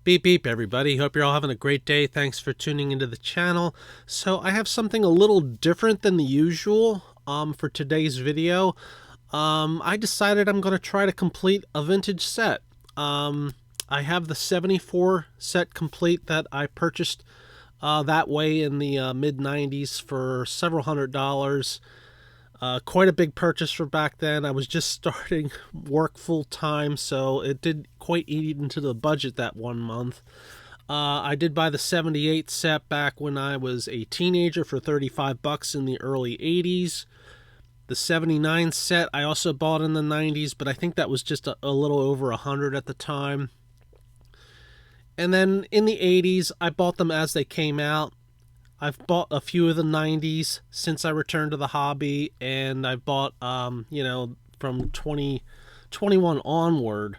Beep beep everybody, hope you're all having a great day. Thanks for tuning into the channel. So I have something a little different than the usual for today's video. I decided I'm going to try to complete a vintage set. I have the 74 set complete that I purchased that way in the mid 90s for several $100s. Quite a big purchase for back then. I was just starting work full time, so it did quite eat into the budget that one month. I did buy the 78 set back when I was a teenager for 35 bucks in the early 80s. The 79 set I also bought in the 90s, but I think that was just a little over 100 at the time. And then in the 80s, I bought them as they came out. I've bought a few of the 90s since I returned to the hobby, and I've bought, from 2021 onward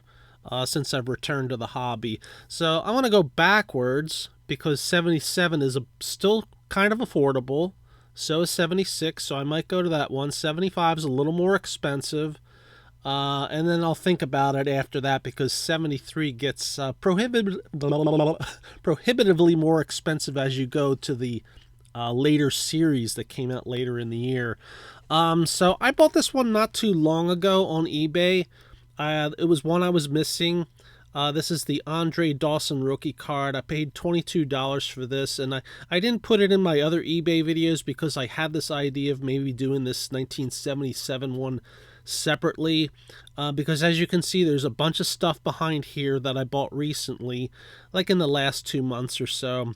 since I've returned to the hobby. So I want to go backwards because 77 is still kind of affordable. So is 76, so I might go to that one. 75 is a little more expensive. And then I'll think about it after that because 73 gets prohibitively more expensive as you go to the later series that came out later in the year. So I bought this one not too long ago on eBay. It was one I was missing. This is the Andre Dawson rookie card. I paid $22 for this, and I didn't put it in my other eBay videos because I had this idea of maybe doing this 1977 one separately, because as you can see, there's a bunch of stuff behind here that I bought recently, like in the last 2 months or so.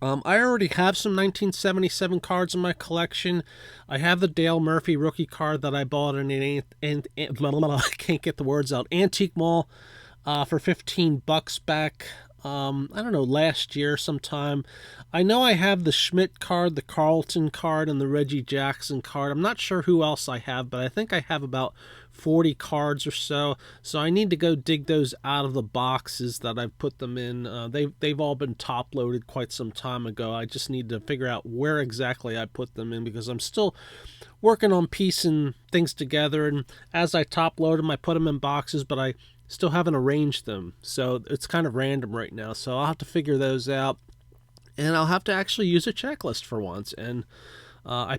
I already have some 1977 cards in my collection. I have the Dale Murphy rookie card that I bought in I can't get the words out, Antique Mall for 15 bucks back, I don't know, last year sometime. I know I have the Schmidt card, the Carlton card, and the Reggie Jackson card. I'm not sure who else I have, but I think I have about 40 cards or so. So I need to go dig those out of the boxes that I've put them in. They've all been top loaded quite some time ago. I just need to figure out where exactly I put them in because I'm still working on piecing things together. And as I top load them, I put them in boxes, but I still haven't arranged them, so it's kind of random right now. So I'll have to figure those out, and I'll have to actually use a checklist for once. And I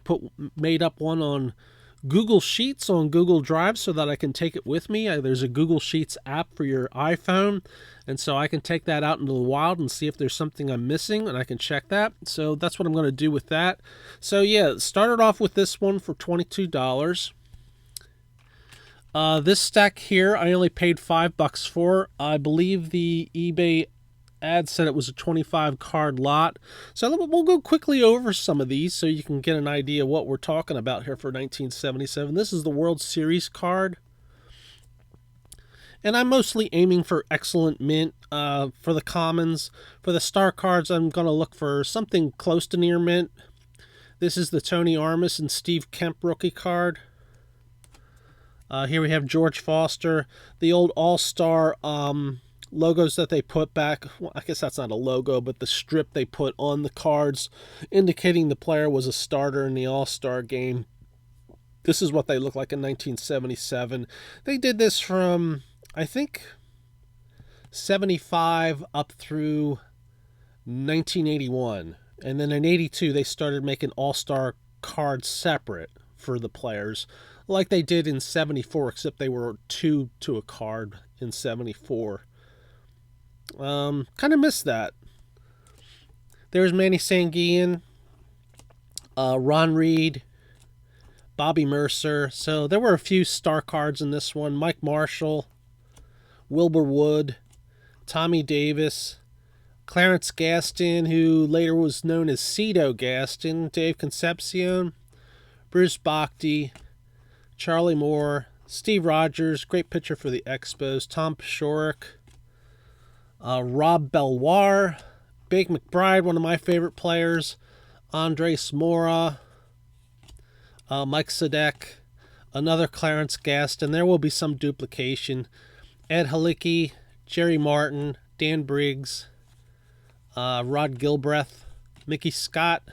made up one on Google Sheets on Google Drive so that I can take it with me. There's a Google Sheets app for your iPhone, and so I can take that out into the wild and see if there's something I'm missing, and I can check that. So that's what I'm going to do with that. So yeah, started off with this one for $22. This stack here, I only paid $5 for. I believe the eBay ad said it was a 25 card lot. So we'll go quickly over some of these so you can get an idea what we're talking about here for 1977. This is the World Series card. And I'm mostly aiming for excellent mint for the commons. For the star cards, I'm going to look for something close to near mint. This is the Tony Armas and Steve Kemp rookie card. Here we have George Foster, the old All-Star logos that they put back. Well, I guess that's not a logo, but the strip they put on the cards indicating the player was a starter in the All-Star game. This is what they look like in 1977. They did this from, I think, 75 up through 1981. And then in 82, they started making All-Star cards separate for the players, like they did in 74, except they were 2 to a card in 74. Kind of missed that. There's Manny Sanguillen, Ron Reed, Bobby Mercer. So there were a few star cards in this one. Mike Marshall, Wilbur Wood, Tommy Davis, Clarence Gaston, who later was known as Cito Gaston, Dave Concepcion, Bruce Bochy, Charlie Moore, Steve Rogers, great pitcher for the Expos, Tom Paciorek, Rob Belloir, Big McBride, one of my favorite players, Andres Mora, Mike Sadek, another Clarence Gaston. There will be some duplication. Ed Halicki, Jerry Martin, Dan Briggs, Rod Gilbreth, Mickey Scott,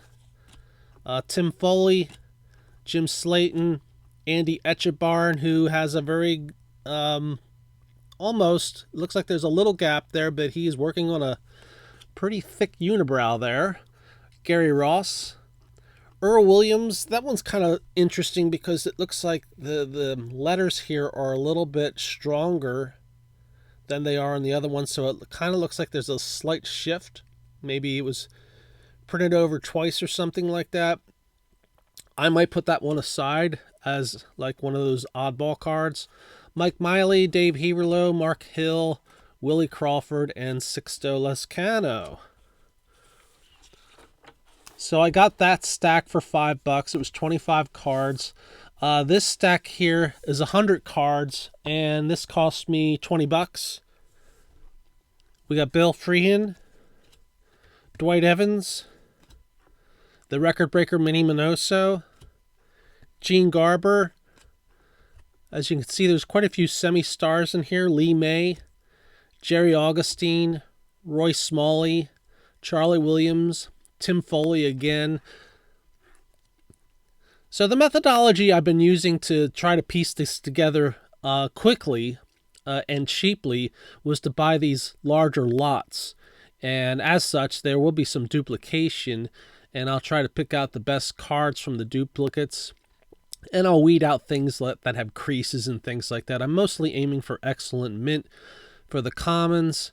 Tim Foley, Jim Slayton, Andy Etchebarren, who has a very almost. It looks like there's a little gap there, but he's working on a pretty thick unibrow there. Gary Ross. Earl Williams, that one's kind of interesting because it looks like the letters here are a little bit stronger than they are on the other one, so it kind of looks like there's a slight shift. Maybe it was printed over twice or something like that. I might put that one aside as like one of those oddball cards. Mike Miley, Dave Heverlow, Mark Hill, Willie Crawford, and Sixto Lezcano. So I got that stack for $5. It was 25 cards. This stack here is 100 cards, and this cost me $20. We got Bill Freehan, Dwight Evans, the record breaker Minnie Minoso, Gene Garber. As you can see, there's quite a few semi-stars in here. Lee May, Jerry Augustine, Roy Smalley, Charlie Williams, Tim Foley again. So the methodology I've been using to try to piece this together quickly and cheaply was to buy these larger lots. And as such, there will be some duplication, and I'll try to pick out the best cards from the duplicates. And I'll weed out things that have creases and things like that. I'm mostly aiming for excellent mint for the commons.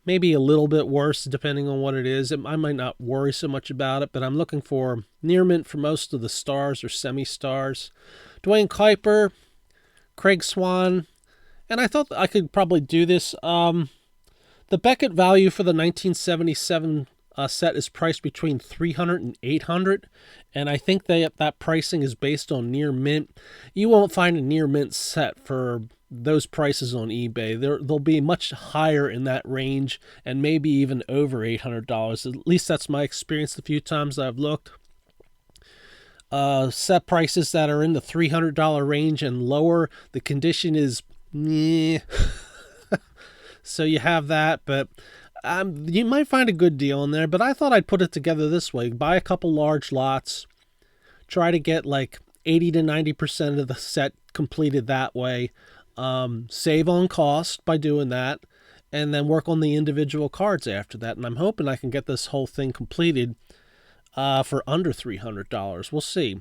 Maybe a little bit worse depending on what it is. I might not worry so much about it, but I'm looking for near mint for most of the stars or semi-stars. Dwayne Kuiper, Craig Swan, and I thought I could probably do this. The Beckett value for the 1977 set is priced between $300 and $800, and I think that pricing is based on near mint. You won't find a near mint set for those prices on eBay. They'll be much higher in that range, and maybe even over $800. At least that's my experience the few times I've looked. Set prices that are in the $300 range and lower, the condition is meh. So you have that, but you might find a good deal in there. But I thought I'd put it together this way: buy a couple large lots, try to get like 80 to 90% of the set completed that way. Save on cost by doing that, and then work on the individual cards after that. And I'm hoping I can get this whole thing completed for under $300. We'll see.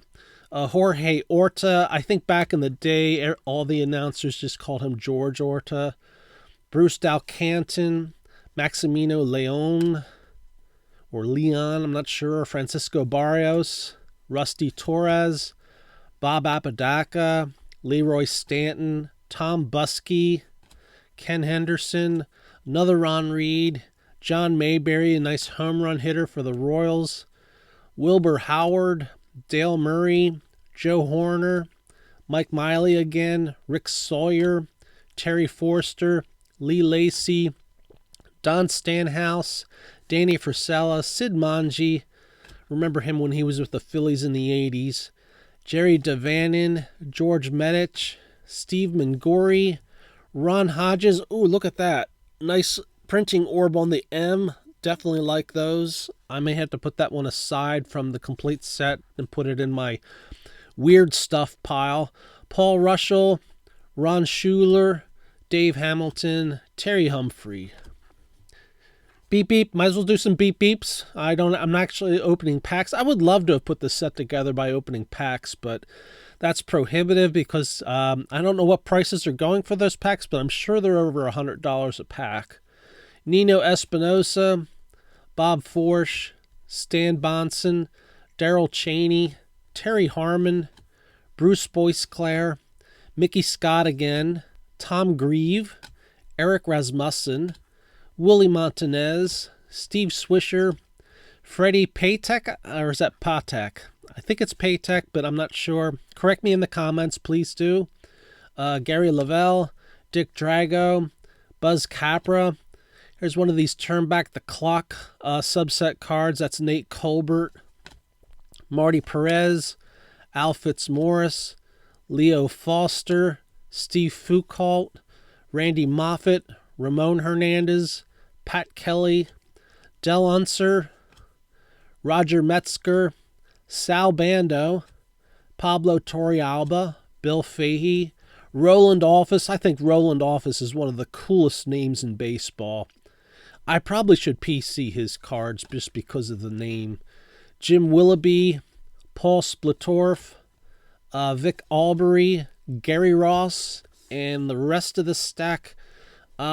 Jorge Orta, I think back in the day, all the announcers just called him George Orta. Bruce Dalcanton, Maximino Leon, or Leon, I'm not sure. Francisco Barrios, Rusty Torres, Bob Apodaca, Leroy Stanton, Tom Buskey, Ken Henderson, another Ron Reed, John Mayberry, a nice home run hitter for the Royals, Wilbur Howard, Dale Murray, Joe Horner, Mike Miley again, Rick Sawyer, Terry Forster, Lee Lacy, Don Stanhouse, Danny Frisella, Sid Manji, remember him when he was with the Phillies in the 80s, Jerry Devanin, George Medich, Steve Mingori, Ron Hodges. Ooh, look at that. Nice printing orb on the M. Definitely like those. I may have to put that one aside from the complete set and put it in my weird stuff pile. Paul Russell, Ron Schuler, Dave Hamilton, Terry Humphrey. Beep beep. Might as well do some beep beeps. I'm not actually opening packs. I would love to have put this set together by opening packs, but that's prohibitive because I don't know what prices are going for those packs, but I'm sure they're over $100 a pack. Nino Espinosa, Bob Forsch, Stan Bonson, Darrell Chaney, Terry Harmon, Bruce Boisclair, Mickey Scott again, Tom Grieve, Eric Rasmussen, Willie Montanez, Steve Swisher, Freddie Patek, or is that Patek? I think it's Patek, but I'm not sure. Correct me in the comments, please do. Gary Lavelle, Dick Drago, Buzz Capra. Here's one of these Turn Back the Clock subset cards. That's Nate Colbert, Marty Perez, Al Fitzmaurice, Leo Foster, Steve Foucault, Randy Moffat, Ramon Hernandez, Pat Kelly, Del Unser, Roger Metzger, Sal Bando, Pablo Torrealba, Bill Fahey, Roland Office. I think Roland Office is one of the coolest names in baseball. I probably should PC his cards just because of the name. Jim Willoughby, Paul Splitorf, Vic Albury, Gary Ross, and the rest of the stack. Pepe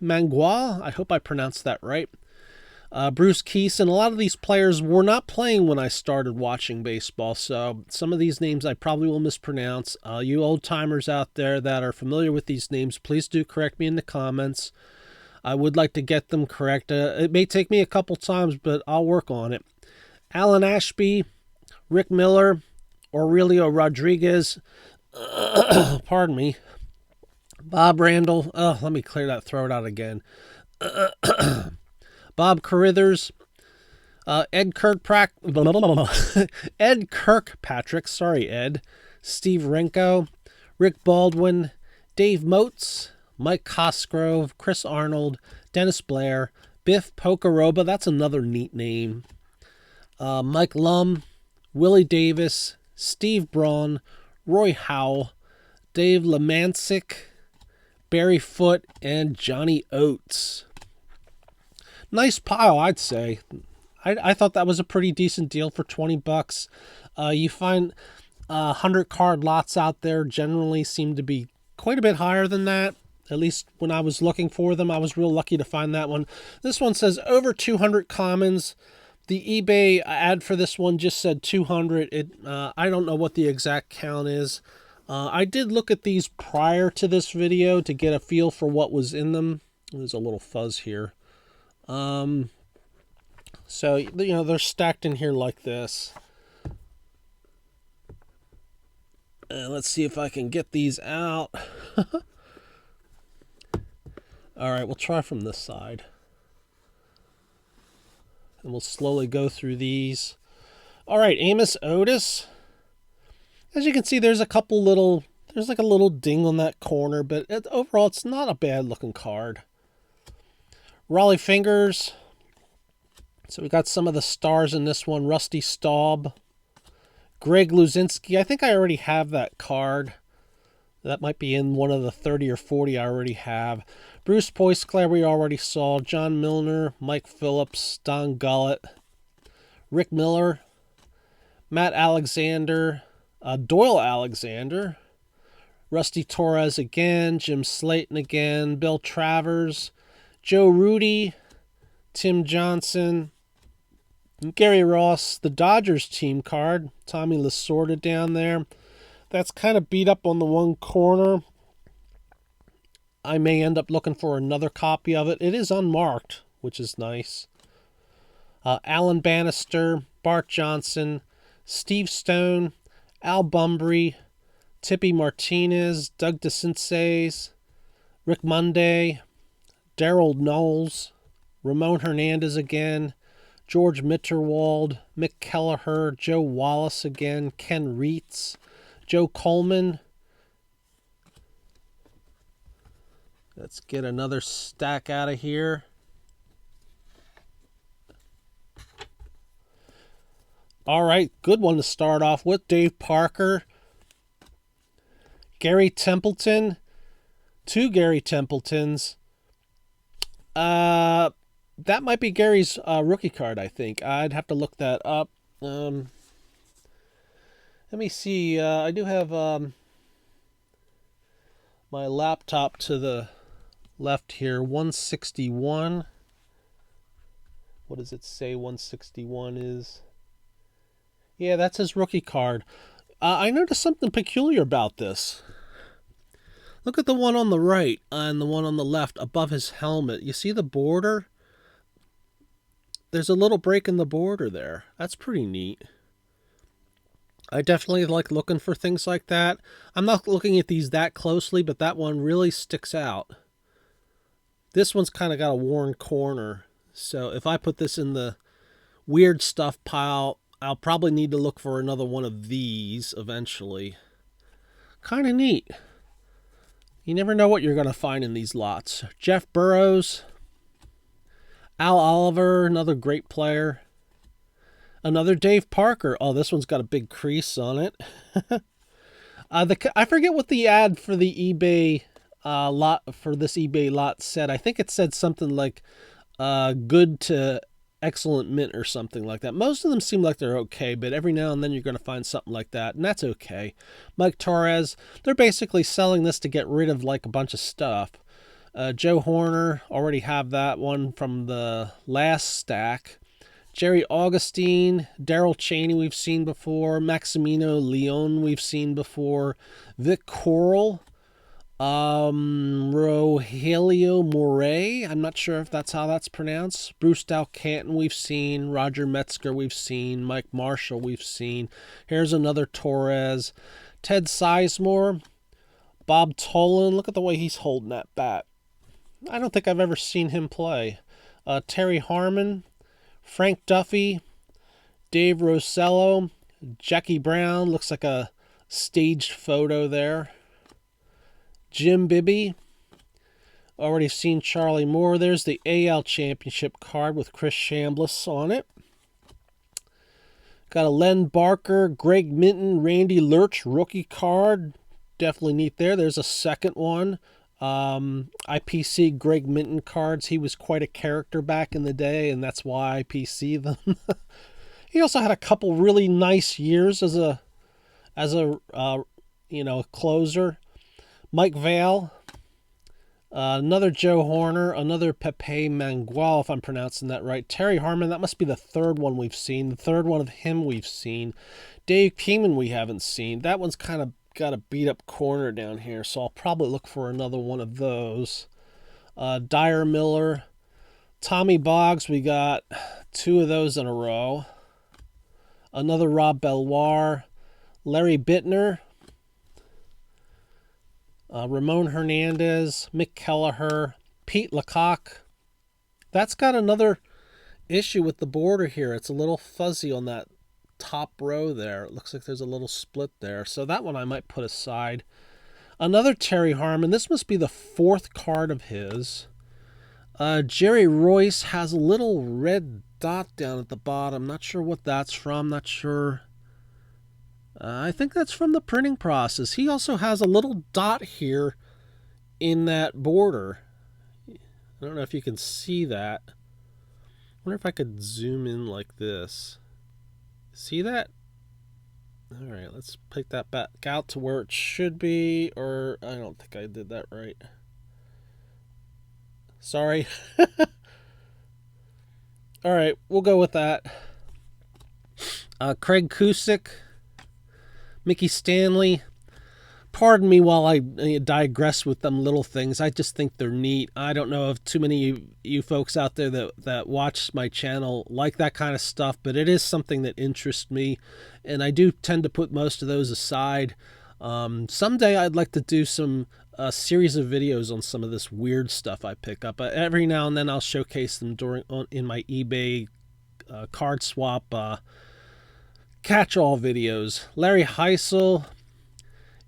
Mangua, I hope I pronounced that right. Bruce Keeson. A lot of these players were not playing when I started watching baseball, so some of these names I probably will mispronounce. You old-timers out there that are familiar with these names, please do correct me in the comments. I would like to get them correct. It may take me a couple times, but I'll work on it. Alan Ashby, Rick Miller, Aurelio Rodriguez, pardon me, Bob Randall. Let me clear that throat out again. Bob Carithers, Ed Kirkpatrick, sorry Ed, Steve Renko, Rick Baldwin, Dave Moats, Mike Cosgrove, Chris Arnold, Dennis Blair, Biff Pocoroba, that's another neat name, Mike Lum, Willie Davis, Steve Braun, Roy Howell, Dave Lemancic, Barry Foote, and Johnny Oates. Nice pile, I'd say. I thought that was a pretty decent deal for $20. You find 100 card lots out there generally seem to be quite a bit higher than that. At least when I was looking for them, I was real lucky to find that one. This one says over 200 commons. The eBay ad for this one just said 200. I don't know what the exact count is. I did look at these prior to this video to get a feel for what was in them. There's a little fuzz here. So, you know, they're stacked in here like this. Let's see if I can get these out. All right, we'll try from this side. And we'll slowly go through these. All right, Amos Otis. As you can see, there's like a little ding on that corner, but overall, it's not a bad looking card. Raleigh Fingers. So we got some of the stars in this one. Rusty Staub. Greg Luzinski. I think I already have that card. That might be in one of the 30 or 40 I already have. Bruce Poisclair we already saw. John Milner. Mike Phillips. Don Gullett. Rick Miller. Matt Alexander. Doyle Alexander. Rusty Torres again. Jim Slayton again. Bill Travers. Joe Rudy, Tim Johnson, Gary Ross, the Dodgers team card, Tommy Lasorda down there. That's kind of beat up on the one corner. I may end up looking for another copy of it. It is unmarked, which is nice. Alan Bannister, Bart Johnson, Steve Stone, Al Bumbry, Tippy Martinez, Doug DeCinces, Rick Monday, Daryl Knowles, Ramon Hernandez again, George Mitterwald, Mick Kelleher, Joe Wallace again, Ken Reitz, Joe Coleman. Let's get another stack out of here. All right, good one to start off with. Dave Parker, Gary Templeton, two Gary Templetons. That might be Gary's rookie card, I think. I'd have to look that up. Let me see. I do have my laptop to the left here. 161. What does it say 161 is? Yeah, that's his rookie card. I noticed something peculiar about this. Look at the one on the right and the one on the left above his helmet. You see the border? There's a little break in the border there. That's pretty neat. I definitely like looking for things like that. I'm not looking at these that closely, but that one really sticks out. This one's kind of got a worn corner. So if I put this in the weird stuff pile, I'll probably need to look for another one of these eventually. Kind of neat. You never know what you're going to find in these lots. Jeff Burrows, Al Oliver, another great player. Another Dave Parker. Oh, this one's got a big crease on it. I forget what the ad for the eBay lot for this eBay lot said. I think it said something like good to excellent mint or something like that. Most of them seem like they're okay, but every now and then you're going to find something like that, and that's okay. Mike Torres, they're basically selling this to get rid of like a bunch of stuff. Joe Horner, already have that one from the last stack. Jerry Augustine, Daryl Cheney we've seen before. Maximino Leon we've seen before. Vic Coral. Rogelio Moret, I'm not sure if that's how that's pronounced. Bruce Dalcanton we've seen. Roger Metzger we've seen. Mike Marshall we've seen. Here's another Torres. Ted Sizemore. Bob Tolan, look at the way he's holding that bat. I don't think I've ever seen him play. Terry Harmon. Frank Duffy. Dave Rossello. Jackie Brown, looks like a staged photo there. Jim Bibby. Already seen Charlie Moore. There's the AL Championship card with Chris Chambliss on it. Got a Len Barker, Greg Minton, Randy Lurch rookie card. Definitely neat there. There's a second one. IPC Greg Minton cards. He was quite a character back in the day, and that's why I PC them. He also had a couple really nice years as a closer. Mike Vail, another Joe Horner, another Pepe Mangual, if I'm pronouncing that right. Terry Harmon, that must be the third one we've seen. The third one of him we've seen. Dave Keenan we haven't seen. That one's kind of got a beat-up corner down here, so I'll probably look for another one of those. Dyer Miller. Tommy Boggs, we got two of those in a row. Another Rob Belloir. Larry Bittner. Ramon Hernandez, Mick Kelleher, Pete Lecoq. That's got another issue with the border here. It's a little fuzzy on that top row there. It looks like there's a little split there. So that one I might put aside. Another Terry Harmon. This must be the fourth card of his. Jerry Royce has a little red dot down at the bottom. Not sure what that's from. Not sure. I think that's from the printing process. He also has a little dot here in that border. I don't know if you can see that. I wonder if I could zoom in like this. See that? All right, let's pick that back out to where it should be, or I don't think I did that right. Sorry. All right, we'll go with that. Craig Kusick. Mickey Stanley. Pardon me while I digress with them little things. I just think they're neat. I don't know if too many of you folks out there that watch my channel like that kind of stuff, but it is something that interests me, and I do tend to put most of those aside. Someday I'd like to do some series of videos on some of this weird stuff I pick up. Every now and then I'll showcase them in my eBay card swap catch-all videos. Larry Heisel,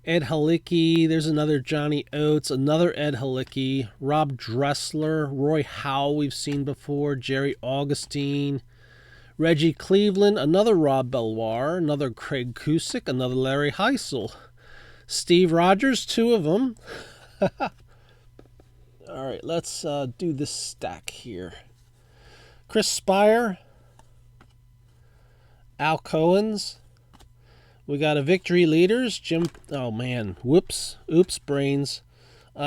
Ed Halicki, there's another Johnny Oates, another Ed Halicki, Rob Dressler, Roy Howell we've seen before, Jerry Augustine, Reggie Cleveland, another Rob Belloir, another Craig Kusick, another Larry Heisel, Steve Rogers, two of them. All right, let's do this stack here. Chris Spire, Al Cohen's. We got a Victory Leaders. Oops, brains.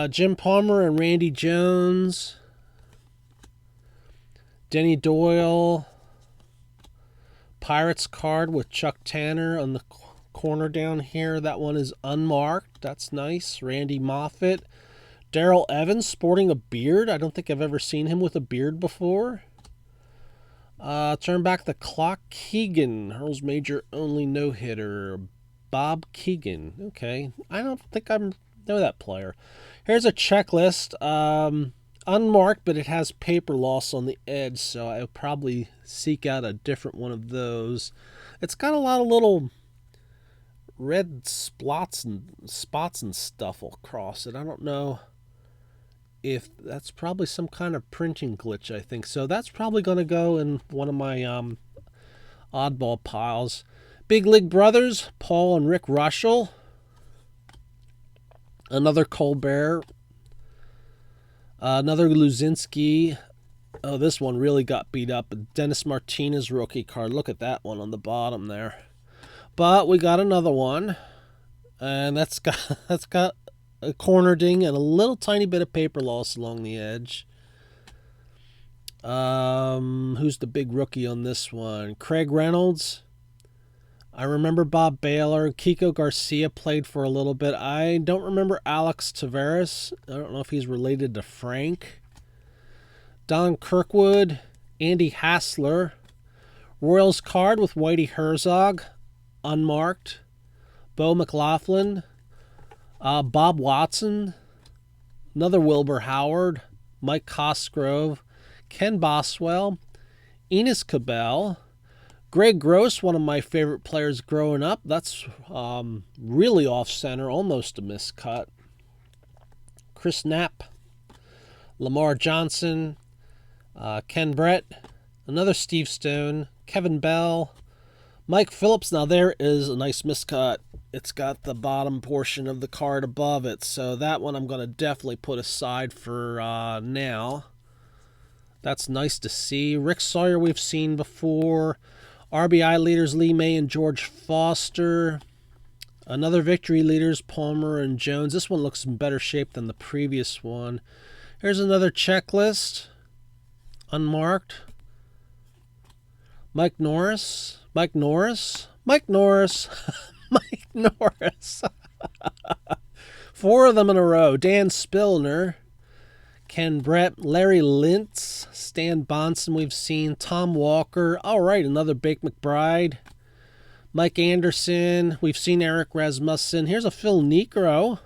Jim Palmer and Randy Jones. Denny Doyle. Pirates card with Chuck Tanner on the corner down here. That one is unmarked. That's nice. Randy Moffat. Darrell Evans sporting a beard. I don't think I've ever seen him with a beard before. Turn back the clock. Keegan, Hurl's major only no-hitter. Bob Keegan. Okay. I don't think I know that player. Here's a checklist. Unmarked, but it has paper loss on the edge, so I'll probably seek out a different one of those. It's got a lot of little red spots and stuff across it. I don't know if that's probably some kind of printing glitch, I think. So that's probably going to go in one of my oddball piles. Big League Brothers, Paul and Rick Russell. Another Colbert. Another Luzinski. Oh, this one really got beat up. Dennis Martinez rookie card. Look at that one on the bottom there. But we got another one. And that's got a corner ding and a little tiny bit of paper loss along the edge. Who's the big rookie on this one? Craig Reynolds. I remember Bob Baylor. Kiko Garcia played for a little bit. I don't remember Alex Tavares. I don't know if he's related to Frank. Don Kirkwood. Andy Hassler. Royals card with Whitey Herzog. Unmarked. Bo McLaughlin. Bob Watson. Another Wilbur Howard. Mike Cosgrove. Ken Boswell. Enos Cabell. Greg Gross, one of my favorite players growing up. That's really off-center, almost a miscut. Chris Knapp. Lamar Johnson. Ken Brett. Another Steve Stone. Kevin Bell. Mike Phillips. Now there is a nice miscut. It's got the bottom portion of the card above it. So that one I'm going to definitely put aside for now. That's nice to see. Rick Sawyer we've seen before. RBI leaders Lee May and George Foster. Another victory leaders Palmer and Jones. This one looks in better shape than the previous one. Here's another checklist. Unmarked. Mike Norris. Mike Norris. Mike Norris. Mike Norris. 4 of them in a row. Dan Spillner. Ken Brett, Larry Lintz, Stan Bonson we've seen, Tom Walker. All right, another Bake McBride. Mike Anderson. We've seen Eric Rasmussen. Here's a Phil Niekro.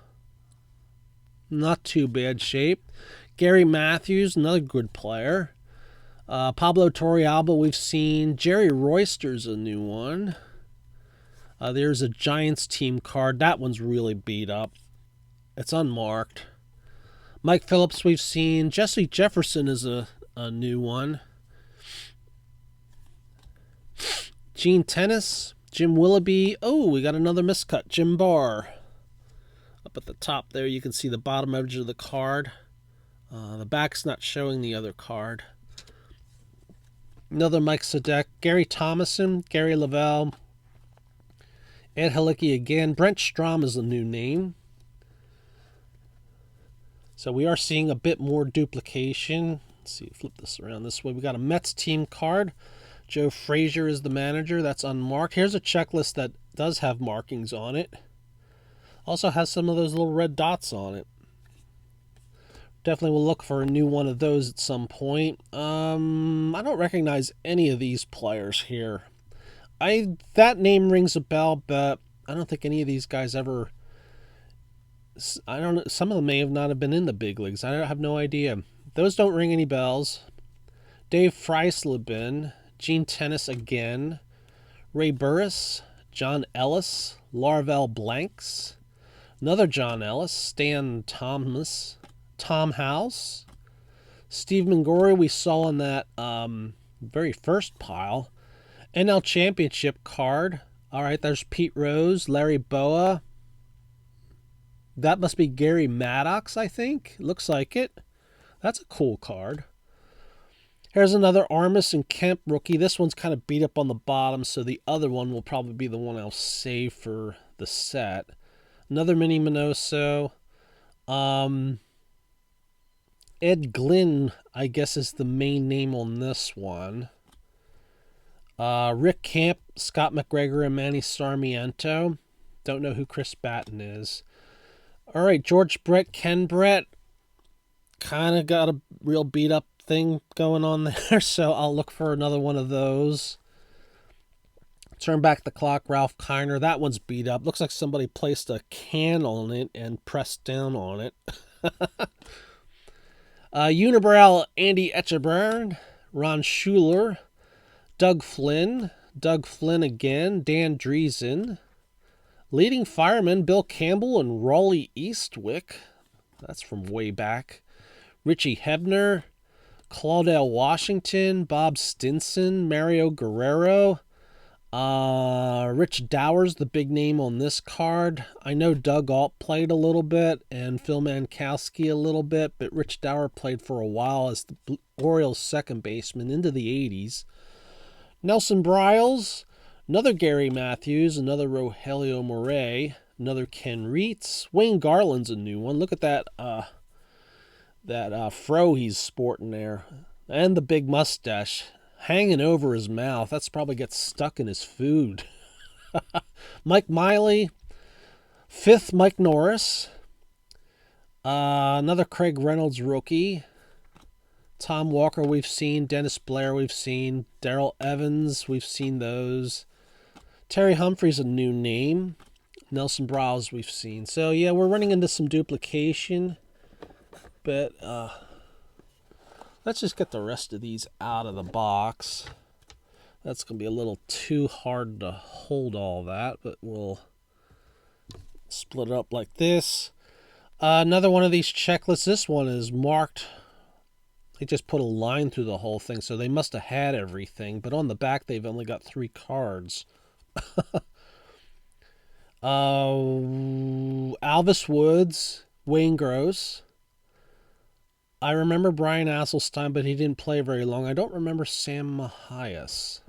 Not too bad shape. Gary Matthews, another good player. Pablo Torrealba we've seen. Jerry Royster's a new one. There's a Giants team card. That one's really beat up. It's unmarked. Mike Phillips we've seen. Jesse Jefferson is a new one. Gene Tennis. Jim Willoughby. Oh, we got another miscut. Jim Barr. Up at the top there you can see the bottom edge of the card. The back's not showing the other card. Another Mike Sadek. Gary Thomason. Gary Lavelle. Ed Halicki again. Brent Strom is a new name. So we are seeing a bit more duplication. Let's see, flip this around this way. We got a Mets team card. Joe Frazier is the manager. That's unmarked. Here's a checklist that does have markings on it. Also has some of those little red dots on it. Definitely will look for a new one of those at some point. I don't recognize any of these players here. That name rings a bell, but I don't think any of these guys ever... I don't know. Some of them may have not have been in the big leagues. I have no idea. Those don't ring any bells. Dave Freisleben, Gene Tennis again, Ray Burris, John Ellis, Larvell Blanks, another John Ellis, Stan Thomas, Tom House, Steve Mangori we saw in that very first pile. NL Championship card. All right, there's Pete Rose, Larry Boa. That must be Gary Maddox, I think. Looks like it. That's a cool card. Here's another Armas and Kemp rookie. This one's kind of beat up on the bottom, so the other one will probably be the one I'll save for the set. Another Mini Minoso. Ed Glynn, I guess, is the main name on this one. Rick Camp, Scott McGregor, and Manny Sarmiento. Don't know who Chris Batten is. All right, George Brett, Ken Brett. Kind of got a real beat-up thing going on there, so I'll look for another one of those. Turn back the clock, Ralph Kiner. That one's beat up. Looks like somebody placed a can on it and pressed down on it. Unibrow, Andy Etcheburn, Ron Schuler, Doug Flynn again, Dan Driesen, leading fireman Bill Campbell and Raleigh Eastwick. That's from way back. Richie Hebner, Claudel Washington, Bob Stinson, Mario Guerrero, Rich Dowers, the big name on this card. I know Doug Alt played a little bit and Phil Mankowski a little bit, but Rich Dower played for a while as the Orioles second baseman into the 80s. Nelson Bryles, another Gary Matthews, another Rogelio Moret, another Ken Reitz. Wayne Garland's a new one. Look at that fro he's sporting there, and the big mustache hanging over his mouth. That's probably gets stuck in his food. Mike Miley, fifth Mike Norris, another Craig Reynolds rookie. Tom Walker we've seen, Dennis Blair we've seen, Darrell Evans we've seen those. Terry Humphreys a new name. Nelson Bryles we've seen. So yeah, we're running into some duplication, but let's just get the rest of these out of the box. That's going to be a little too hard to hold all that, but we'll split it up like this. Another one of these checklists. This one is marked. They just put a line through the whole thing, so they must have had everything. But on the back, they've only got 3 cards. Alvis Woods, Wayne Gross. I remember Brian Asselstein, but he didn't play very long. I don't remember Sam Mahias.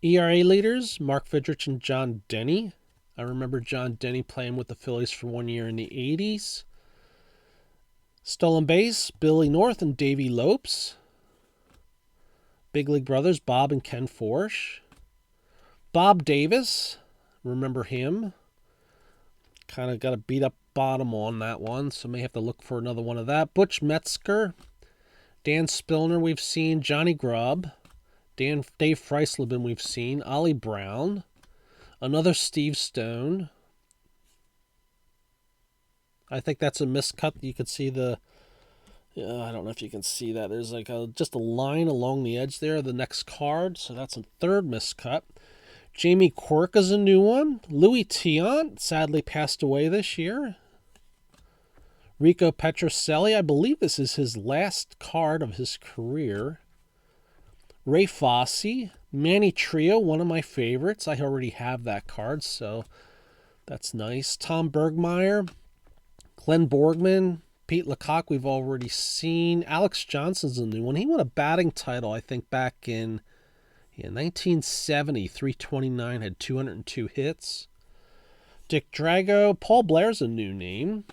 ERA leaders, Mark Fidrich and John Denny. I remember John Denny playing with the Phillies for 1 year in the 80s. Stolen base, Billy North and Davey Lopes. Big League Brothers, Bob and Ken Forsch. Bob Davis, remember him. Kind of got a beat up bottom on that one, so may have to look for another one of that. Butch Metzger, Dan Spillner we've seen, Johnny Grubb, Dave Freisleben we've seen, Ollie Brown, another Steve Stone. I think that's a miscut. You can see the, I don't know if you can see that. There's like just a line along the edge there of the next card, so that's a third miscut. Jamie Quirk is a new one. Louis Tiant sadly passed away this year. Rico Petrocelli, I believe this is his last card of his career. Ray Fosse, Manny Trio, one of my favorites. I already have that card, so that's nice. Tom Bergmeyer, Glenn Borgman, Pete Lecoq, we've already seen. Alex Johnson's a new one. He won a batting title, I think, back in 1970, 329, had 202 hits. Dick Drago, Paul Blair's a new name.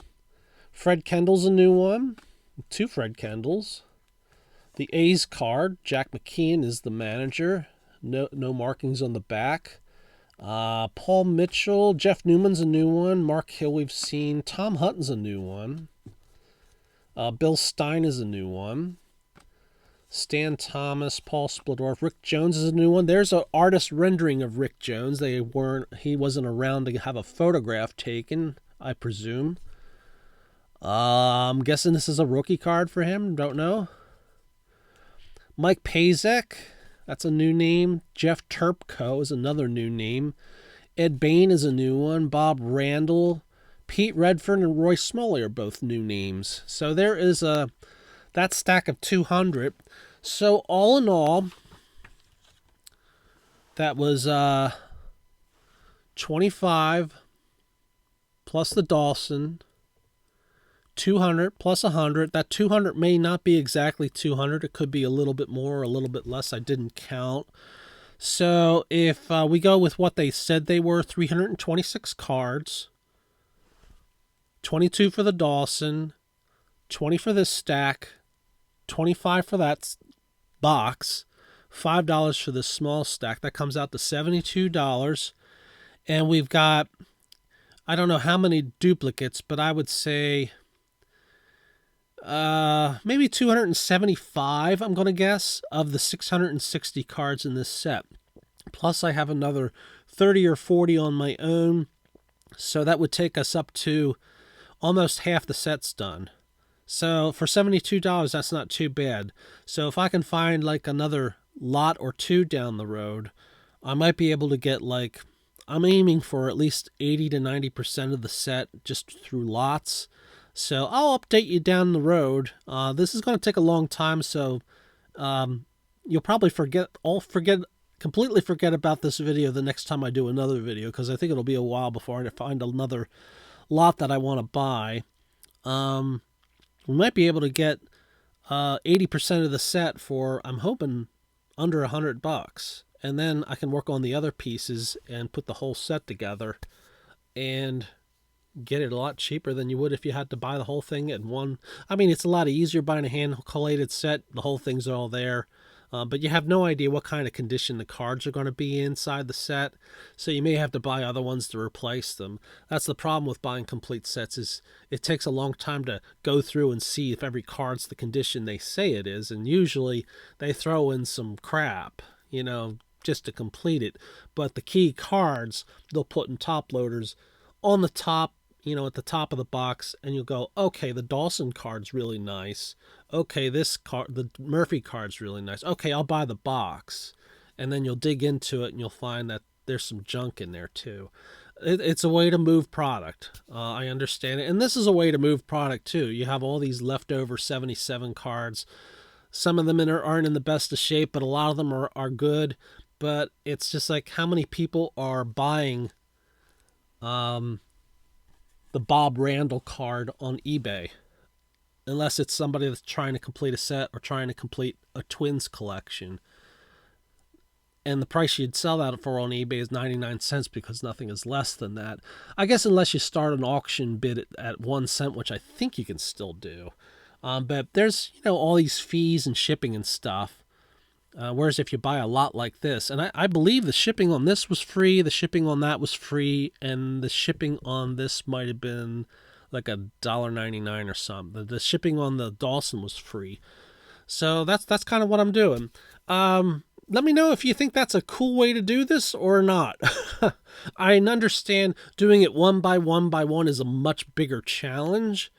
Fred Kendall's a new one. 2 Fred Kendalls. The A's card, Jack McKeon is the manager. No markings on the back. Paul Mitchell, Jeff Newman's a new one. Mark Hill we've seen. Tom Hutton's a new one. Bill Stein is a new one. Stan Thomas, Paul Splodorf, Rick Jones is a new one. There's an artist rendering of Rick Jones. He wasn't around to have a photograph taken, I presume. I'm guessing this is a rookie card for him. Don't know. Mike Pazek, that's a new name. Jeff Turpko is another new name. Ed Bain is a new one. Bob Randall, Pete Redfern, and Roy Smalley are both new names. So there is that stack of 200. So all in all, that was 25 plus the Dawson, 200 plus 100. That 200 may not be exactly 200. It could be a little bit more or a little bit less. I didn't count. So if we go with what they said they were, 326 cards, 22 for the Dawson, 20 for this stack, 25 for that box, $5 for this small stack. That comes out to $72. And we've got, I don't know how many duplicates, but I would say maybe 275, I'm going to guess, of the 660 cards in this set. Plus I have another 30 or 40 on my own. So that would take us up to almost half the set's done. So for $72, that's not too bad. So if I can find like another lot or 2 down the road, I might be able to get like, I'm aiming for at least 80 to 90% of the set just through lots. So I'll update you down the road. This is going to take a long time, so you'll probably forget completely forget about this video the next time I do another video, because I think it'll be a while before I find another lot that I want to buy. We might be able to get 80% of the set for, I'm hoping, under $100, and then I can work on the other pieces and put the whole set together and get it a lot cheaper than you would if you had to buy the whole thing in one. I mean, it's a lot easier buying a hand collated set. The whole thing's all there. But you have no idea what kind of condition the cards are going to be inside the set, so you may have to buy other ones to replace them. That's the problem with buying complete sets, is it takes a long time to go through and see if every card's the condition they say it is, and usually they throw in some crap, just to complete it. But the key cards they'll put in top loaders on the top, at the top of the box, and you'll go, okay, the Dawson card's really nice. Okay, this card, the Murphy card's really nice. Okay, I'll buy the box. And then you'll dig into it and you'll find that there's some junk in there too. It's a way to move product. I understand it. And this is a way to move product too. You have all these leftover 77 cards. Some of them aren't in the best of shape, but a lot of them are good. But it's just like, how many people are buying the Bob Randall card on eBay, unless it's somebody that's trying to complete a set or trying to complete a Twins collection. And the price you'd sell that for on eBay is 99 cents, because nothing is less than that. I guess unless you start an auction bid at 1 cent, which I think you can still do. But there's, all these fees and shipping and stuff. Whereas if you buy a lot like this, and I believe the shipping on this was free, the shipping on that was free, and the shipping on this might have been like $1.99 or something. The shipping on the Dawson was free. So that's kind of what I'm doing. Let me know if you think that's a cool way to do this or not. I understand doing it one by one is a much bigger challenge,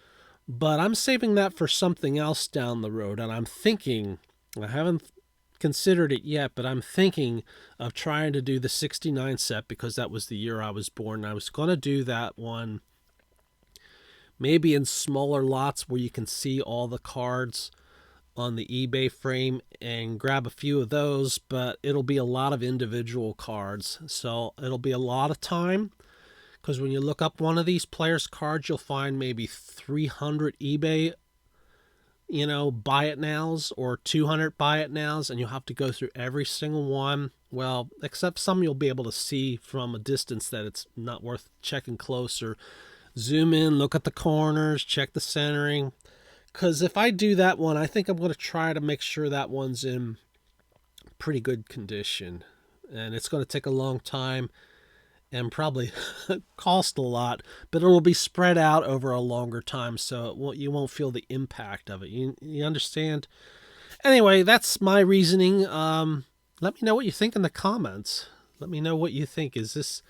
but I'm saving that for something else down the road. And I'm thinking, I haven't considered it yet, but I'm thinking of trying to do the 69 set, because that was the year I was born. I was going to do that one maybe in smaller lots where you can see all the cards on the eBay frame and grab a few of those, but it'll be a lot of individual cards, so it'll be a lot of time, because when you look up one of these players' cards, you'll find maybe 300 eBay buy it nows or 200 buy it nows, and you'll have to go through every single one. Well, except some you'll be able to see from a distance that it's not worth checking closer. Zoom in, look at the corners, check the centering. Because if I do that one, I think I'm going to try to make sure that one's in pretty good condition. And it's going to take a long time and probably cost a lot, but it'll be spread out over a longer time, so you won't feel the impact of it. You understand? Anyway, that's my reasoning. Let me know what you think in the comments. Let me know what you think. Is this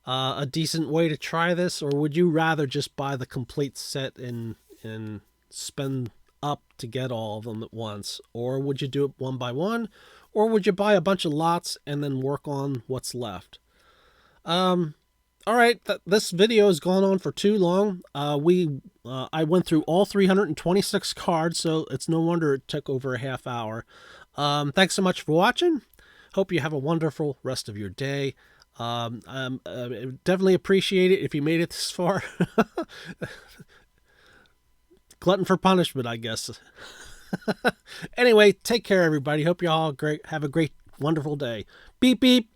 a decent way to try this, or would you rather just buy the complete set and spend up to get all of them at once? Or would you do it one by one? Or would you buy a bunch of lots and then work on what's left? All right, this video has gone on for too long. I went through all 326 cards, so it's no wonder it took over a half hour. Thanks so much for watching. Hope you have a wonderful rest of your day. Definitely appreciate it if you made it this far. Glutton for punishment, I guess. Anyway, take care, everybody. Hope you all have a great, wonderful day. Beep, beep.